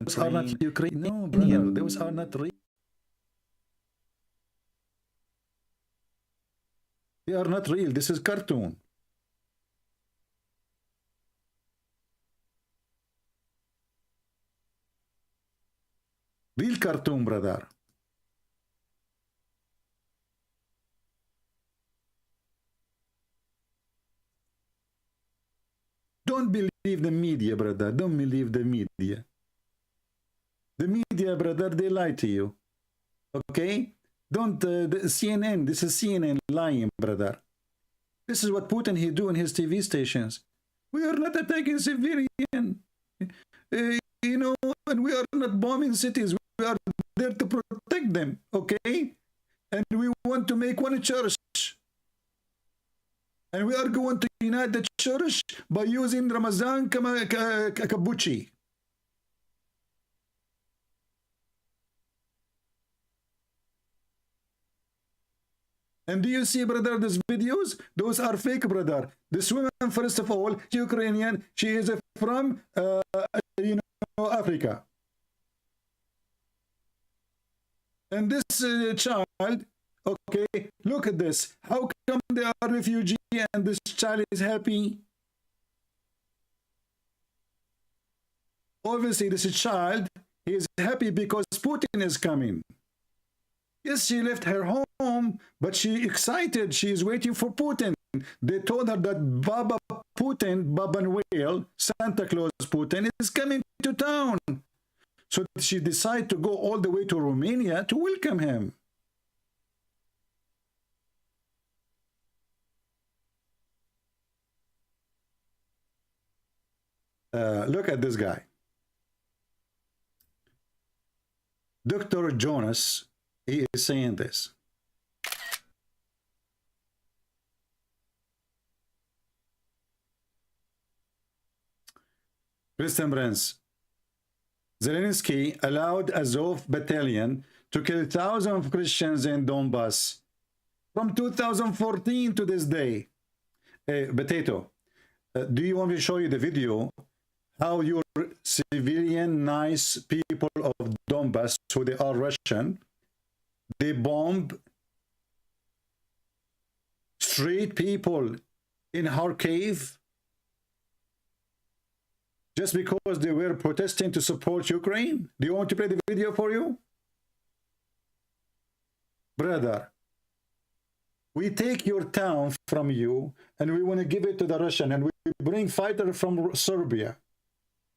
Those are not Ukraine. No, brother, those are not real. They are not real. This is cartoon. Real cartoon, brother. Don't believe the media, brother. Don't believe the media. The media, brother, they lie to you. Okay? Don't, CNN, this is CNN lying, brother. This is what Putin he do in his TV stations. We are not attacking civilian. You know, and we are not bombing cities. We are there to protect them, okay? And we want to make one church. And we are going to unite the church by using Ramazan Kabuchi. And do you see, brother, these videos? Those are fake, brother. This woman, first of all, Ukrainian, she is from, you know, Africa. And this child, okay, look at this. How come they are refugee and this child is happy? Obviously, this child is happy because Putin is coming. Yes, she left her home, but she excited. She is waiting for Putin. They told her that Baba Putin, Baba Noel, Santa Claus Putin, is coming to town. So she decided to go all the way to Romania to welcome him. Look at this guy. Dr. Jonas, he is saying this. Christian Prince, Zelensky allowed Azov battalion to kill thousands of Christians in Donbass from 2014 to this day. Potato, do you want me to show you the video how your civilian nice people of Donbass, who they are Russian, they bomb street people in Kharkiv just because they were protesting to support Ukraine? Do you want to play the video for you? Brother, we take your town from you and we want to give it to the Russian, and we bring fighters from Serbia.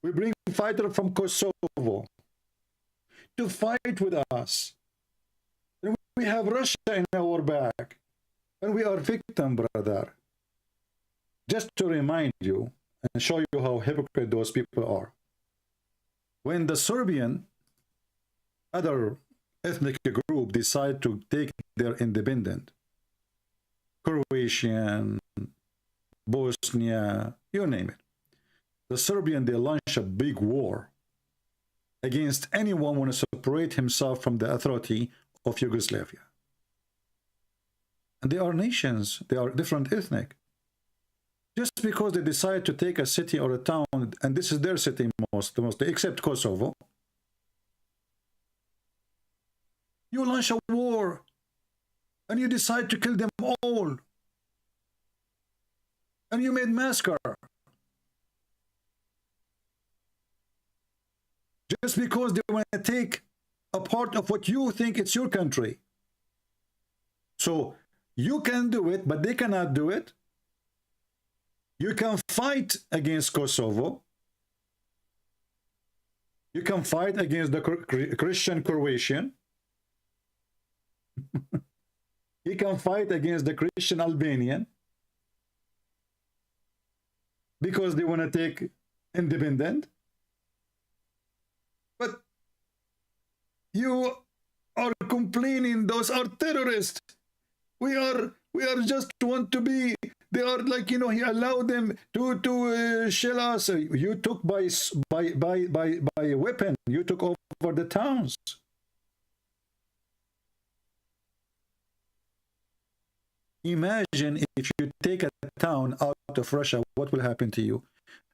We bring fighters from Kosovo to fight with us. And we have Russia in our back. And we are victim, brother. Just to remind you and show you how hypocrite those people are. When the Serbian, other ethnic group decide to take their independence, Croatian, Bosnia, you name it, the Serbian, they launch a big war against anyone who wants to separate himself from the authority of Yugoslavia. And they are nations, they are different ethnic. Just because they decide to take a city or a town, and this is their city mostly, except Kosovo, you launch a war and you decide to kill them all. And you made massacre. Just because they want to take a part of what you think it's your country. So you can do it, but they cannot do it. You can fight against Kosovo. You can fight against the Christian Croatian. You can fight against the Christian Albanian because they want to take independent. But you are complaining those are terrorists. We are just want to be. They are like, you know, he allowed them to shell us. You took by a weapon. You took over the towns. Imagine if you take a town out of Russia, what will happen to you?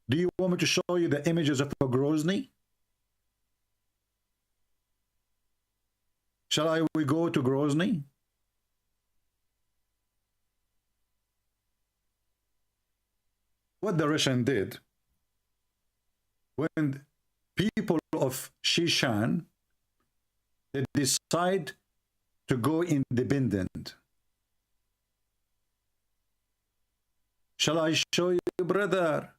Do you want me to show you the images of Grozny? we go to Grozny? What the Russian did when people of Shishan, they decide to go independent. Shall I show you, brother?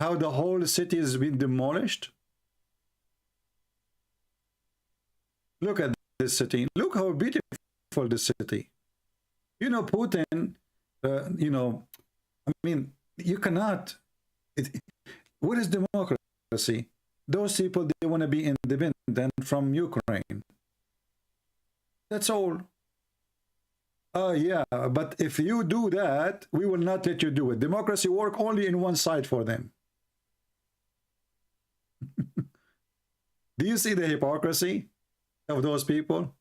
How the whole city has been demolished? Look at this city. Look how beautiful this city. You know, Putin, you know, I mean, you cannot. What is democracy? Those people, they want to be independent from Ukraine. That's all. Yeah, but if you do that, we will not let you do it. Democracy work only in one side for them. Do you see the hypocrisy of those people?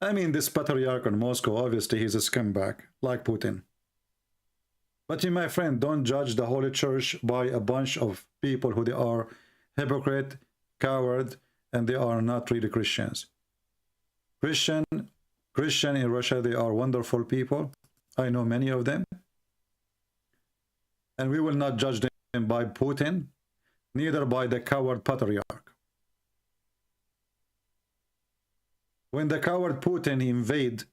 I mean, this patriarch in Moscow, obviously he's a scumbag, like Putin. But you, my friend, don't judge the Holy Church by a bunch of people who they are hypocrite, coward, and they are not really Christians. Christian in Russia, they are wonderful people. I know many of them. And we will not judge them by Putin, neither by the coward patriarch. When the coward Putin invaded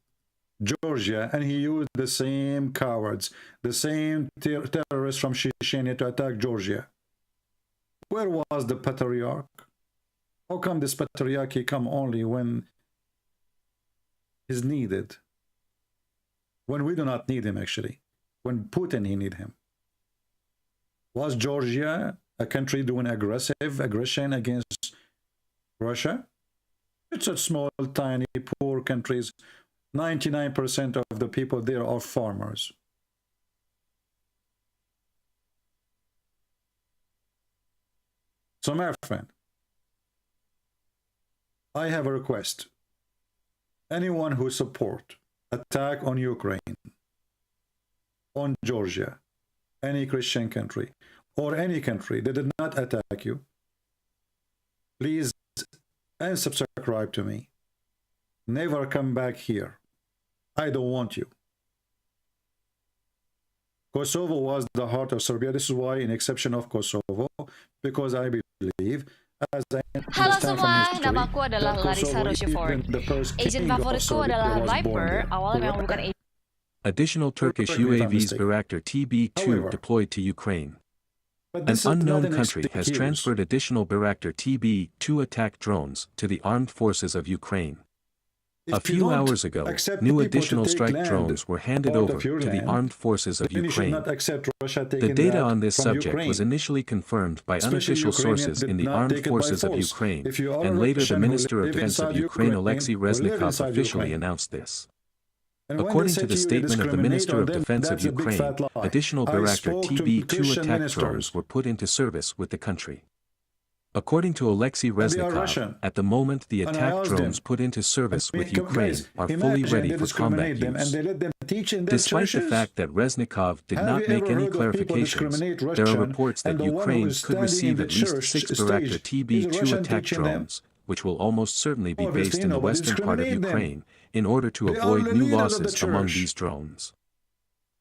Georgia, and he used the same cowards, the same terrorists from Chechnya to attack Georgia, where was the patriarch? How come this patriarch he come only when he's needed? When we do not need him, actually. When Putin he need him. Was Georgia a country doing aggression against Russia? It's a small, tiny, poor countries. 99% of the people there are farmers. So, my friend, I have a request. Anyone who support attack on Ukraine, on Georgia, any Christian country, or any country that did not attack you, please unsubscribe to me. Never come back here. I don't want you. Kosovo was the heart of Serbia. This is why, in exception of Kosovo, because I believe, as I Halo understand semua, from history, namaku adalah that Larissa Kosovo, Rochefort. even the first Agent king of favoritku Serbia adalah was born Viper, there. awalnya memang bukan agent. Additional Turkish Correct me if I'm UAVs mistaken. Bayraktar TB2 However, deployed to Ukraine. But An this is not unknown an country has excuse. transferred additional Bayraktar TB2 attack drones to the armed forces of Ukraine. A If you few don't hours ago, accept new people to additional take strike land drones were handed out over of your to the land, armed forces of then you should Ukraine. not accept Russia The taking data that on this from subject Ukraine. was initially confirmed by Especially unofficial Ukrainians sources did in the not armed take it by forces of force. Ukraine, If you are a and later the Russian who Minister of live Defense of inside Ukraine, Ukraine, Alexei who live Reznikov, inside officially Ukraine. announced this. And when According they to say the you statement of the discriminate Minister on of them, Defense of that's a big Ukraine, fat lie. additional I Bayraktar spoke to TB2 Christian attack ministers. drones were put into service with the country. According to Alexei And they are Reznikov, Russian. at the moment the And I attack asked drones them, put into service with Ukraine guys, are fully imagine ready they for combat discriminate them and use. they let them teach in their Despite churches. the fact that Reznikov did Have not you make ever any heard of people clarifications, discriminate there are Russian, reports and that the one who Ukraine is could standing in receive the at least church 6 stage Bayraktar is a TB2 Russian attack teaching them? drones, which will almost certainly be Obviously, based in the nobody western part of discriminate them. Ukraine, in order to They are avoid the new leaders of the losses among church. these drones.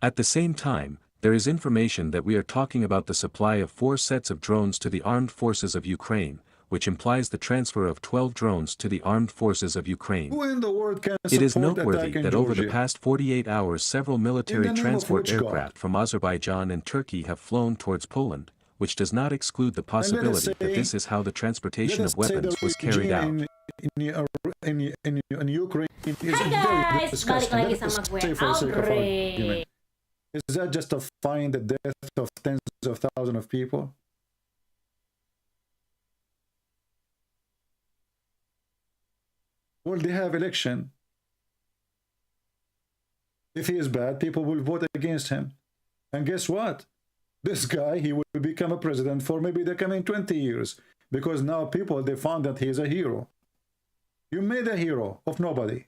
At the same time, there is information that we are talking about the supply of 4 sets of drones to the armed forces of Ukraine, which implies the transfer of 12 drones to the armed forces of Ukraine. Who in the world can It is support noteworthy attack in that over the Georgia? past 48 hours several military name of transport which God? aircraft from Azerbaijan and Turkey have flown towards Poland, which does not exclude the And let us possibility that say- this is how the transportation Let of us say weapons the was carried out. regime in Ukraine is Hai very guys, disgusting. balik lagi Let us sama gue, say for the sake of Aubrey. argument. Is that justifying the death of tens of thousands of people? Well, they have election. If he is bad, people will vote against him. And guess what? This guy, he will become a president for maybe the coming 20 years. Because now people, they found that he is a hero. You made a hero of nobody.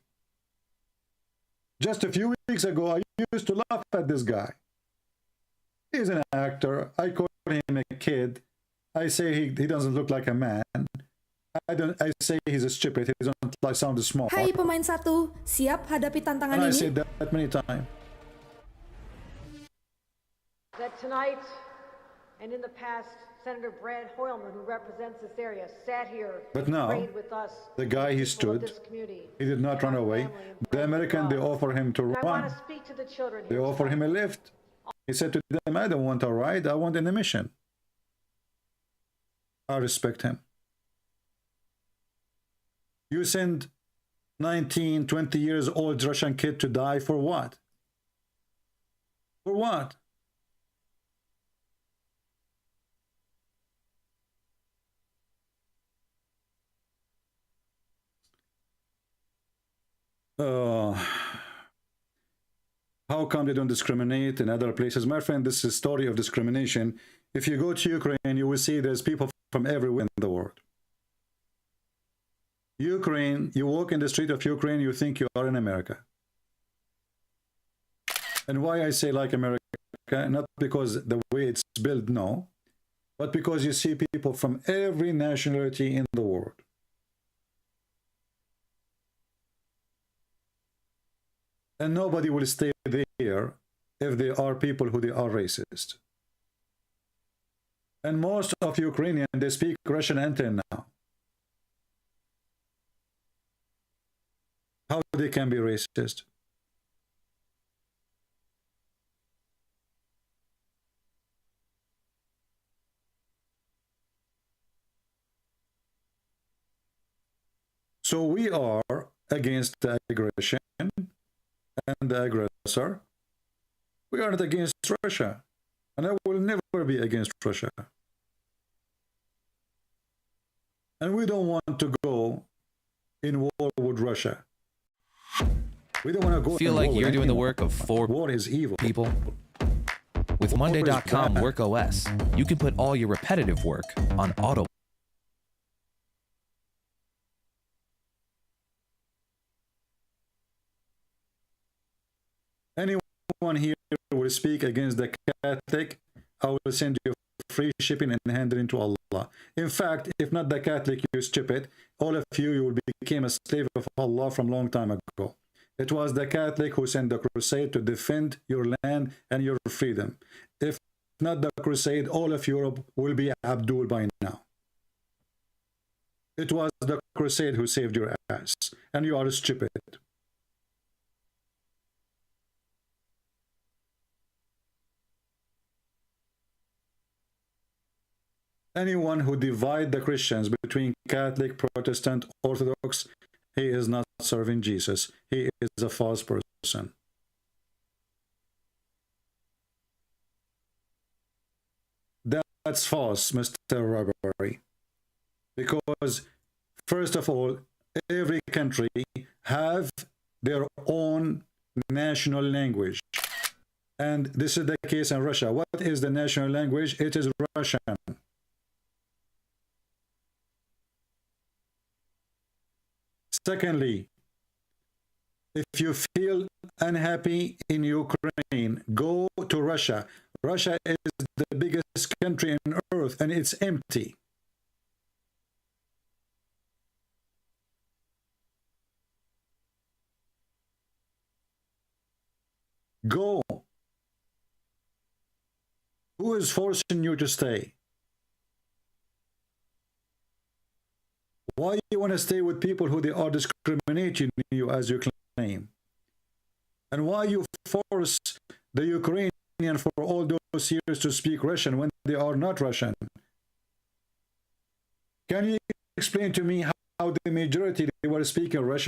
Just a few weeks ago, I used to laugh at this guy. He's an actor. I call him a kid. I say he doesn't look like a man. I say he's a stupid. He doesn't like sound smart. Hai pemain satu, siap hadapi tantangan And I ini? said that many times. That tonight and in the past, Senator Brad Hoylman, who represents this area, sat here But now, prayed with us. the guy he stood, he did not run away. The American, they offer him to And I want run. to speak to the children They here offer him a lift. He said to them, I don't want a ride, I want an emission. I respect him. You send 19, 20 years old Russian kid to die for what? For what? How come they don't discriminate in other places? My friend, this is a story of discrimination. If you go to Ukraine, you will see there's people from everywhere in the world. Ukraine, you walk in the street of Ukraine, you think you are in America. And why I say like America, not because the way it's built, no, but because you see people from every nationality in the world. And nobody will stay there if they are people who they are racist. And most of Ukrainians, they speak Russian until now. How they can be racist? So we are against the aggression and the aggressor. We are not against Russia, and I will never be against Russia. And we don't want to go in war with Russia. We don't want to go. Feel like you're doing the work of four war is evil. people? With Monday.com Work OS, you can put all your repetitive work on auto. Anyone here will speak against the Catholic, I will send you free shipping and hand it into Allah. In fact, if not the Catholic, you stupid, all of you will become a slave of Allah from long time ago. It was the Catholic who sent the crusade to defend your land and your freedom. If not the crusade, all of Europe will be Abdul by now. It was the crusade who saved your ass, and you are stupid. Anyone who divides the Christians between Catholic, Protestant, Orthodox, he is not serving Jesus. He is a false person. That's false, Mr. Robbery. Because, first of all, every country have their own national language. And this is the case in Russia. What is the national language? It is Russian. Secondly, if you feel unhappy in Ukraine, go to Russia. Russia is the biggest country on earth and it's empty. Go. Who is forcing you to stay? Why you want to stay with people who they are discriminating you as you claim? And why you force the Ukrainian for all those years to speak Russian when they are not Russian? Can you explain to me how the majority they were speaking Russian